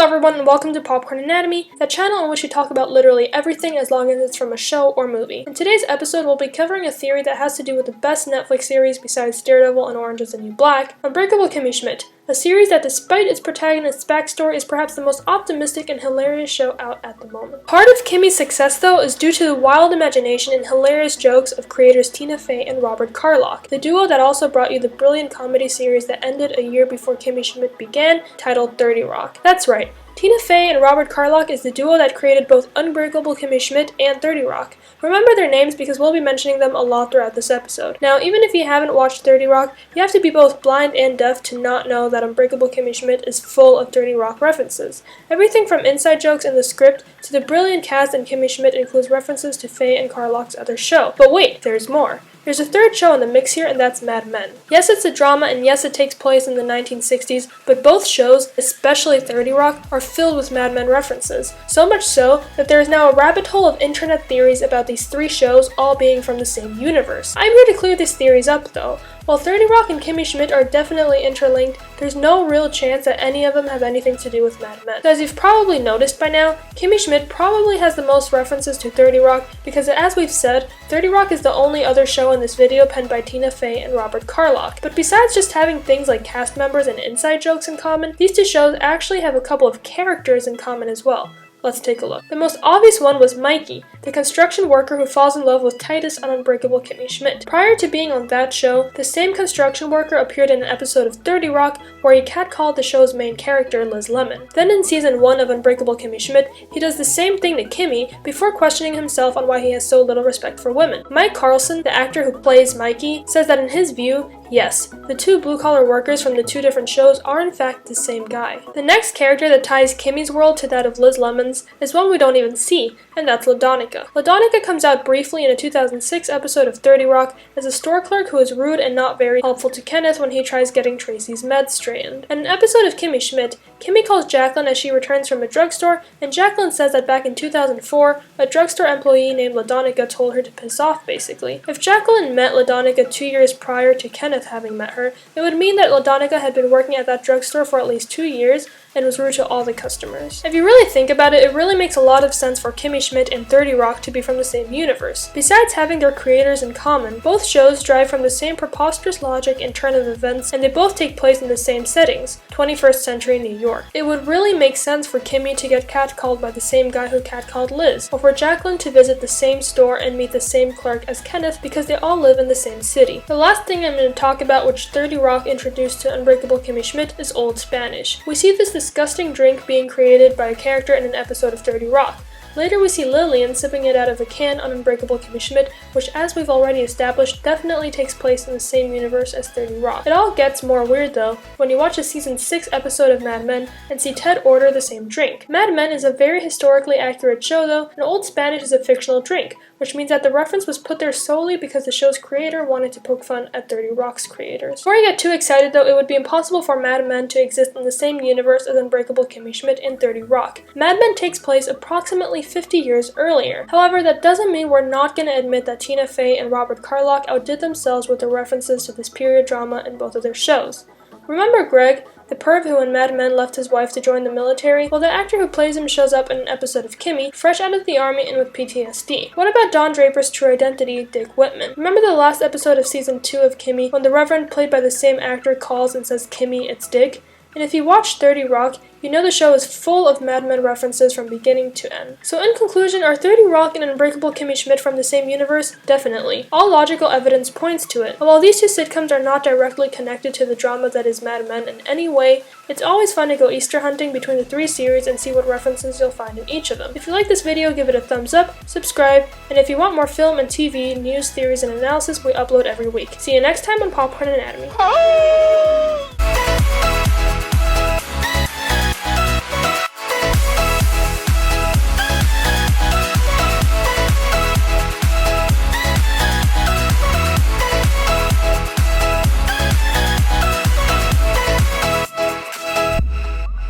everyone and welcome to Popcorn Anatomy, the channel in which we talk about literally everything as long as it's from a show or movie. In today's episode, we'll be covering a theory that has to do with the best Netflix series besides Daredevil and Orange is the New Black, Unbreakable Kimmy Schmidt, a series that despite its protagonist's backstory is perhaps the most optimistic and hilarious show out at the moment. Part of Kimmy's success though is due to the wild imagination and hilarious jokes of creators Tina Fey and Robert Carlock, the duo that also brought you the brilliant comedy series that ended a year before Kimmy Schmidt began, titled 30 Rock. That's right. Tina Fey and Robert Carlock is the duo that created both Unbreakable Kimmy Schmidt and 30 Rock. Remember their names because we'll be mentioning them a lot throughout this episode. Now, even if you haven't watched 30 Rock, you have to be both blind and deaf to not know that Unbreakable Kimmy Schmidt is full of 30 Rock references. Everything from inside jokes in the script to the brilliant cast in Kimmy Schmidt includes references to Fey and Carlock's other show. But wait, there's more. There's a third show in the mix here, and that's Mad Men. Yes, it's a drama, and yes, it takes place in the 1960s, but both shows, especially 30 Rock, are filled with Mad Men references. So much so that there is now a rabbit hole of internet theories about these three shows all being from the same universe. I'm here to clear these theories up, though. While 30 Rock and Kimmy Schmidt are definitely interlinked, there's no real chance that any of them have anything to do with Mad Men. So as you've probably noticed by now, Kimmy Schmidt probably has the most references to 30 Rock because, as we've said, 30 Rock is the only other show in this video penned by Tina Fey and Robert Carlock. But besides just having things like cast members and inside jokes in common, these two shows actually have a couple of characters in common as well. Let's take a look. The most obvious one was Mikey, the construction worker who falls in love with Titus on Unbreakable Kimmy Schmidt. Prior to being on that show, the same construction worker appeared in an episode of 30 Rock where he catcalled the show's main character, Liz Lemon. Then in season 1 of Unbreakable Kimmy Schmidt, he does the same thing to Kimmy before questioning himself on why he has so little respect for women. Mike Carlson, the actor who plays Mikey, says that in his view, yes, the two blue-collar workers from the two different shows are in fact the same guy. The next character that ties Kimmy's world to that of Liz Lemon's is one we don't even see, and that's LaDonica. LaDonica comes out briefly in a 2006 episode of 30 Rock as a store clerk who is rude and not very helpful to Kenneth when he tries getting Tracy's meds straightened. In an episode of Kimmy Schmidt, Kimmy calls Jacqueline as she returns from a drugstore, and Jacqueline says that back in 2004, a drugstore employee named LaDonica told her to piss off, basically. If Jacqueline met LaDonica 2 years prior to Kenneth having met her, it would mean that LaDonica had been working at that drugstore for at least 2 years and was rude to all the customers. If you really think about it, it really makes a lot of sense for Kimmy Schmidt and 30 Rock to be from the same universe. Besides having their creators in common, both shows derive from the same preposterous logic and turn of events, and they both take place in the same settings, 21st century New York. It would really make sense for Kimmy to get catcalled by the same guy who catcalled Liz, or for Jacqueline to visit the same store and meet the same clerk as Kenneth because they all live in the same city. The last thing I'm going to talk about, which 30 Rock introduced to Unbreakable Kimmy Schmidt, is Old Spanish. We see this disgusting drink being created by a character in an episode of 30 Rock. Later we see Lillian sipping it out of a can on Unbreakable Kimmy Schmidt, which, as we've already established, definitely takes place in the same universe as 30 Rock. It all gets more weird though when you watch a season 6 episode of Mad Men and see Ted order the same drink. Mad Men is a very historically accurate show though, and Old Spanish is a fictional drink, which means that the reference was put there solely because the show's creator wanted to poke fun at 30 Rock's creators. Before you get too excited though, it would be impossible for Mad Men to exist in the same universe as Unbreakable Kimmy Schmidt and 30 Rock. Mad Men takes place approximately 50 years earlier. However, that doesn't mean we're not going to admit that Tina Fey and Robert Carlock outdid themselves with the references to this period drama in both of their shows. Remember Greg, the perv who in Mad Men left his wife to join the military? Well, the actor who plays him shows up in an episode of Kimmy, fresh out of the army and with PTSD. What about Don Draper's true identity, Dick Whitman? Remember the last episode of season 2 of Kimmy when the Reverend, played by the same actor, calls and says, "Kimmy, it's Dick"? And if you watch 30 Rock, you know the show is full of Mad Men references from beginning to end. So in conclusion, are 30 Rock and Unbreakable Kimmy Schmidt from the same universe? Definitely. All logical evidence points to it. While these two sitcoms are not directly connected to the drama that is Mad Men in any way, it's always fun to go Easter hunting between the three series and see what references you'll find in each of them. If you like this video, give it a thumbs up, subscribe, and if you want more film and TV, news, theories, and analysis, we upload every week. See you next time on Popcorn Anatomy.